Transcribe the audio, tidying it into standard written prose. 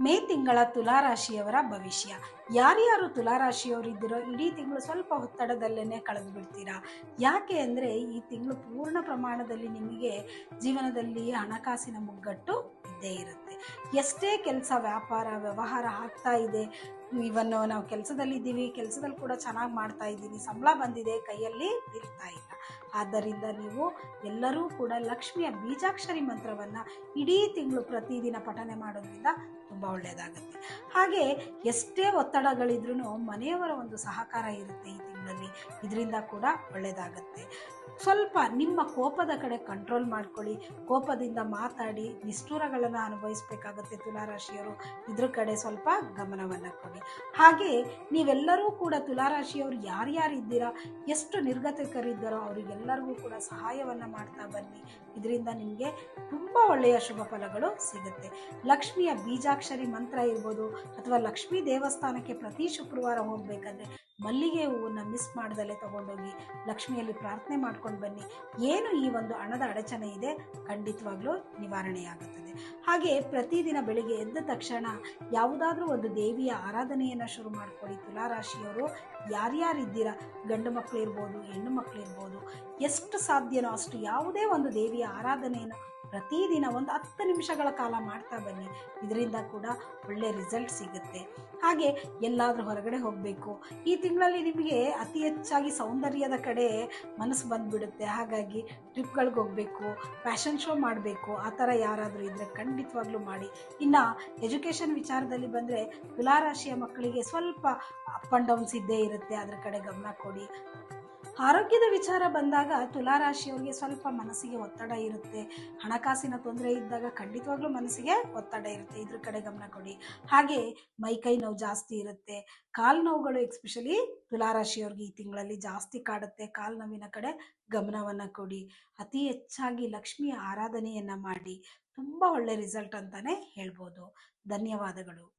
ಮೇ ತಿಂಗಳ ತುಲಾರಾಶಿಯವರ ಭವಿಷ್ಯ. ಯಾರ್ಯಾರು ತುಲಾರಾಶಿಯವರಿದ್ದೀರೋ ಇಡೀ ತಿಂಗಳು ಸ್ವಲ್ಪ ಒತ್ತಡದಲ್ಲೇ ಕಳೆದು ಬಿಡ್ತೀರಾ. ಯಾಕೆ ಅಂದರೆ ಈ ತಿಂಗಳು ಪೂರ್ಣ ಪ್ರಮಾಣದಲ್ಲಿ ನಿಮಗೆ ಜೀವನದಲ್ಲಿ ಹಣಕಾಸಿನ ಮುಗ್ಗಟ್ಟು ಇದ್ದೇ ಇರುತ್ತೆ. ಎಷ್ಟೇ ಕೆಲಸ ವ್ಯಾಪಾರ ವ್ಯವಹಾರ ಆಗ್ತಾ ಇದೆ, ಇವನ್ನು ನಾವು ಕೆಲಸದಲ್ಲಿದ್ದೀವಿ, ಕೆಲಸದಲ್ಲಿ ಕೂಡ ಚೆನ್ನಾಗಿ ಮಾಡ್ತಾ ಇದ್ದೀನಿ, ಸಂಬಳ ಬಂದಿದೆ, ಕೈಯಲ್ಲಿ ನಿಲ್ತಾ ಇಲ್ಲ. ಆದ್ದರಿಂದ ನೀವು ಎಲ್ಲರೂ ಕೂಡ ಲಕ್ಷ್ಮಿಯ ಬೀಜಾಕ್ಷರಿ ಮಂತ್ರವನ್ನು ಇಡೀ ತಿಂಗಳು ಪ್ರತಿದಿನ ಪಠನೆ ಮಾಡೋದ್ರಿಂದ ತುಂಬ ಒಳ್ಳೆಯದಾಗುತ್ತೆ. ಹಾಗೆ ಎಷ್ಟೇ ಒತ್ತಡಗಳಿದ್ರೂ ಮನೆಯವರ ಒಂದು ಸಹಕಾರ ಇರುತ್ತೆ ಈ ತಿಂಗಳಲ್ಲಿ, ಇದರಿಂದ ಕೂಡ ಒಳ್ಳೆಯದಾಗತ್ತೆ. ಸ್ವಲ್ಪ ನಿಮ್ಮ ಕೋಪದ ಕಡೆ ಕಂಟ್ರೋಲ್ ಮಾಡ್ಕೊಳ್ಳಿ. ಕೋಪದಿಂದ ಮಾತಾಡಿ ನಿಷ್ಠುರಗಳನ್ನು ಅನುಭವಿಸಬೇಕಾಗತ್ತೆ ತುಲಾರಾಶಿಯವರು. ಇದ್ರ ಕಡೆ ಸ್ವಲ್ಪ ಗಮನವನ್ನು ಕೊಡಿ. ಹಾಗೆ ನೀವೆಲ್ಲರೂ ಕೂಡ ತುಲಾರಾಶಿಯವರು ಯಾರ್ಯಾರಿದ್ದೀರಾ, ಎಷ್ಟು ನಿರ್ಗತಿಕರಿದ್ದಾರೋ ಅವರಿಗೆಲ್ಲರಿಗೂ ಕೂಡ ಸಹಾಯವನ್ನು ಮಾಡ್ತಾ ಬನ್ನಿ. ಇದರಿಂದ ನಿಮಗೆ ತುಂಬ ಒಳ್ಳೆಯ ಶುಭ ಫಲಗಳು ಸಿಗುತ್ತೆ. ಲಕ್ಷ್ಮಿಯ ಬೀಜಾಕ್ಷರಿ ಮಂತ್ರ ಇರ್ಬೋದು, ಅಥವಾ ಲಕ್ಷ್ಮೀ ದೇವಸ್ಥಾನಕ್ಕೆ ಪ್ರತಿ ಶುಕ್ರವಾರ ಹೋಗಬೇಕಾದ್ರೆ ಮಲ್ಲಿಗೆ ಹೂವನ್ನು ಮಿಸ್ ಮಾಡ್ದಲೇ ತಗೊಂಡೋಗಿ ಲಕ್ಷ್ಮಿಯಲ್ಲಿ ಪ್ರಾರ್ಥನೆ ಮಾಡ್ಕೊಂಡು ಬನ್ನಿ. ಏನು ಈ ಒಂದು ಹಣದ ಅಡಚಣೆ ಇದೆ ಖಂಡಿತವಾಗ್ಲೂ ನಿವಾರಣೆಯಾಗುತ್ತದೆ. ಹಾಗೆ ಪ್ರತಿದಿನ ಬೆಳಿಗ್ಗೆ ಎದ್ದ ತಕ್ಷಣ ಯಾವುದಾದ್ರೂ ಒಂದು ದೇವಿಯ ಆರಾಧನೆಯನ್ನು ಶುರು ಮಾಡ್ಕೊಳ್ಳಿ. ತುಲಾರಾಶಿಯವರು ಯಾರ್ಯಾರಿದ್ದೀರಾ, ಗಂಡು ಮಕ್ಕಳು ಇರ್ಬೋದು, ಹೆಣ್ಣು ಮಕ್ಕಳು ಇರ್ಬೋದು, ಎಷ್ಟು ಸಾಧ್ಯನೋ ಅಷ್ಟು ಯಾವುದೇ ಒಂದು ದೇವಿಯ ಆರಾಧನೆಯನ್ನು ಪ್ರತಿದಿನ ಒಂದು 10 ನಿಮಿಷಗಳ ಕಾಲ ಮಾಡ್ತಾ ಬನ್ನಿ. ಇದರಿಂದ ಕೂಡ ಒಳ್ಳೆ ರಿಸಲ್ಟ್ ಸಿಗುತ್ತೆ. ಹಾಗೆ ಎಲ್ಲಾದರೂ ಹೊರಗಡೆ ಹೋಗಬೇಕು, ಈ ತಿಂಗಳಲ್ಲಿ ನಿಮಗೆ ಅತಿ ಹೆಚ್ಚಾಗಿ ಸೌಂದರ್ಯದ ಕಡೆ ಮನಸ್ಸು ಬಂದುಬಿಡುತ್ತೆ. ಹಾಗಾಗಿ ಟ್ರಿಪ್ಗಳಿಗೆ ಹೋಗಬೇಕು, ಫ್ಯಾಷನ್ ಶೋ ಮಾಡಬೇಕು, ಆ ಥರ ಯಾರಾದರೂ ಇದ್ದರೆ ಖಂಡಿತವಾಗ್ಲೂ ಮಾಡಿ. ಇನ್ನು ಎಜುಕೇಷನ್ ವಿಚಾರದಲ್ಲಿ ಬಂದರೆ ತುಲಾರಾಶಿಯ ಮಕ್ಕಳಿಗೆ ಸ್ವಲ್ಪ ಅಪ್ ಆ್ಯಂಡ್ ಡೌನ್ಸ್ ಇದ್ದೇ ಇರುತ್ತೆ, ಅದರ ಕಡೆ ಗಮನ ಕೊಡಿ. ಆರೋಗ್ಯದ ವಿಚಾರ ಬಂದಾಗ ತುಲಾರಾಶಿಯವರಿಗೆ ಸ್ವಲ್ಪ ಮನಸ್ಸಿಗೆ ಒತ್ತಡ ಇರುತ್ತೆ. ಹಣಕಾಸಿನ ತೊಂದರೆ ಇದ್ದಾಗ ಖಂಡಿತವಾಗ್ಲೂ ಮನಸ್ಸಿಗೆ ಒತ್ತಡ ಇರುತ್ತೆ, ಇದ್ರ ಕಡೆ ಗಮನ ಕೊಡಿ. ಹಾಗೆ ಮೈಕೈ ನೋವು ಜಾಸ್ತಿ ಇರುತ್ತೆ, ಕಾಲು ನೋವುಗಳು ಎಕ್ಸ್ಪೆಷಲಿ ತುಲಾರಾಶಿಯವ್ರಿಗೆ ಈ ತಿಂಗಳಲ್ಲಿ ಜಾಸ್ತಿ ಕಾಡುತ್ತೆ. ಕಾಲು ನೋವಿನ ಕಡೆ ಗಮನವನ್ನು ಕೊಡಿ. ಅತಿ ಹೆಚ್ಚಾಗಿ ಲಕ್ಷ್ಮಿಯ ಆರಾಧನೆಯನ್ನು ಮಾಡಿ. ತುಂಬ ಒಳ್ಳೆ ರಿಸಲ್ಟ್ ಅಂತಲೇ ಹೇಳ್ಬೋದು. ಧನ್ಯವಾದಗಳು.